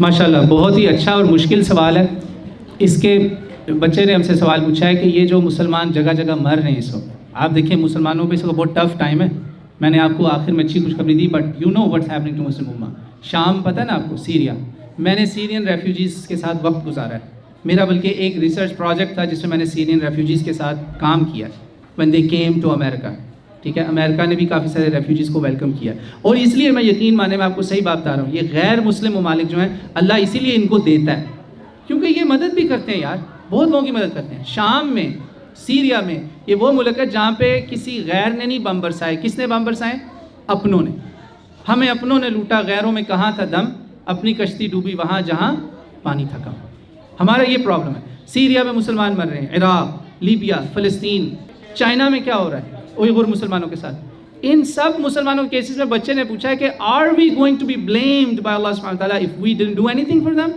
ماشاءاللہ بہت ہی اچھا اور مشکل سوال ہے. اس کے بچے نے ہم سے سوال پوچھا ہے کہ یہ جو مسلمان جگہ جگہ مر رہے ہیں اس وقت, آپ دیکھیں مسلمانوں پہ اس وقت بہت ٹف ٹائم ہے. میں نے آپ کو آخر میں اچھی خوشخبری دی, but you know what's happening to مسلم امہ. شام پتہ ہے نا آپ کو, سیریا. میں نے سیرین ریفیوجیز کے ساتھ وقت گزارا ہے. میرا بلکہ ایک ریسرچ پروجیکٹ تھا جس میں نے سیرین ریفیوجیز کے ساتھ کام کیا when they came to America. ٹھیک ہے, امریکہ نے بھی کافی سارے ریفیوجیز کو ویلکم کیا, اور اس لیے میں یقین مانے میں آپ کو صحیح بات بتا رہا ہوں, یہ غیر مسلم ممالک جو ہیں اللہ اسی لیے ان کو دیتا ہے کیونکہ یہ مدد بھی کرتے ہیں یار, بہت لوگوں کی مدد کرتے ہیں. شام میں, سیریا میں, یہ وہ ملک ہے جہاں پہ کسی غیر نے نہیں بم برسائے. کس نے بم برسائے؟ اپنوں نے. ہمیں اپنوں نے لوٹا, غیروں میں کہاں تھا دم, اپنی کشتی ڈوبی وہاں جہاں پانی تھا کم. ہمارا یہ پرابلم ہے. سیریا میں مسلمان مر رہے ہیں, عراق, لیبیا, فلسطین, چائنا میں کیا ہو رہا ہے اوئغور مسلمانوں کے ساتھ. ان سب مسلمانوں کے کیسز میں بچے نے پوچھا ہے کہ are we going to be blamed by Allah subhanahu wa ta'ala if we didn't do anything for them?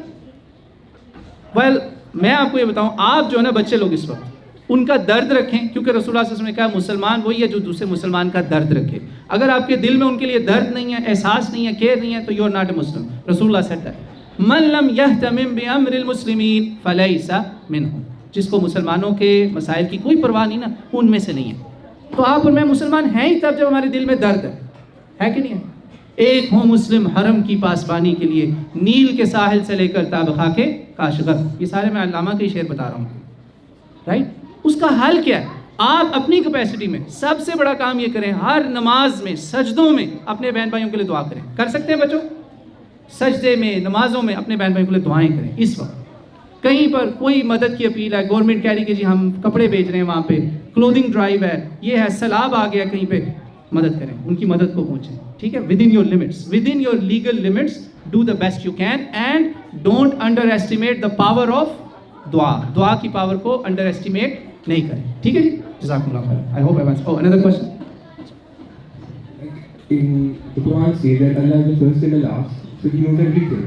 well, میں آپ کو یہ بتاؤں, آپ جو ہے نا بچے لوگ اس وقت ان کا درد رکھیں, کیونکہ رسول اللہ صلی اللہ علیہ وسلم نے کہا مسلمان وہی ہے جو دوسرے مسلمان کا درد رکھے. اگر آپ کے دل میں ان کے لیے درد نہیں ہے, احساس نہیں ہے, کیئر نہیں ہے, تو you are not a Muslim. رسول اللہ said that من لم يهتم بأمر المسلمین فليس منهم. جس کو مسلمانوں کے مسائل کی کوئی پرواہ نہیں نا, ان میں سے نہیں ہے. تو آپ اور میں مسلمان ہیں ہی تب جب ہمارے دل میں درد ہے کہ نہیں ہے. ایک ہوں مسلم حرم کی پاسبانی کے لیے, نیل کے ساحل سے لے کر تاب خاک کاشغر. یہ سارے میں علامہ کے شعر بتا رہا ہوں, رائٹ. اس کا حل کیا ہے؟ آپ اپنی کیپیسٹی میں سب سے بڑا کام یہ کریں, ہر نماز میں سجدوں میں اپنے بہن بھائیوں کے لیے دعا کریں. کر سکتے ہیں بچوں؟ سجدے میں, نمازوں میں اپنے بہن بھائیوں کے لیے دعائیں کریں. اس وقت کہیں پر کوئی مدد کی اپیل ہے, گورنمنٹ کہہ رہی کہ جی ہم کپڑے بیچ رہے ہیں, وہاں پہ کلودنگ ڈرائیو ہے, یہ ہے, سیلاب آ گیا کہیں پہ, مدد کریں, ان کی مدد کو پہنچیں. ٹھیک ہے, within your limits, within your legal limits, do the best you can, and don't underestimate the power of دعا. دعا کی پاور کو انڈر ایسٹیمیٹ نہیں کریں. ٹھیک ہے جی, جزاکم اللہ خیر. I hope I answered. another question. In the Quran says that Allah is the first and the last, so He knows everything.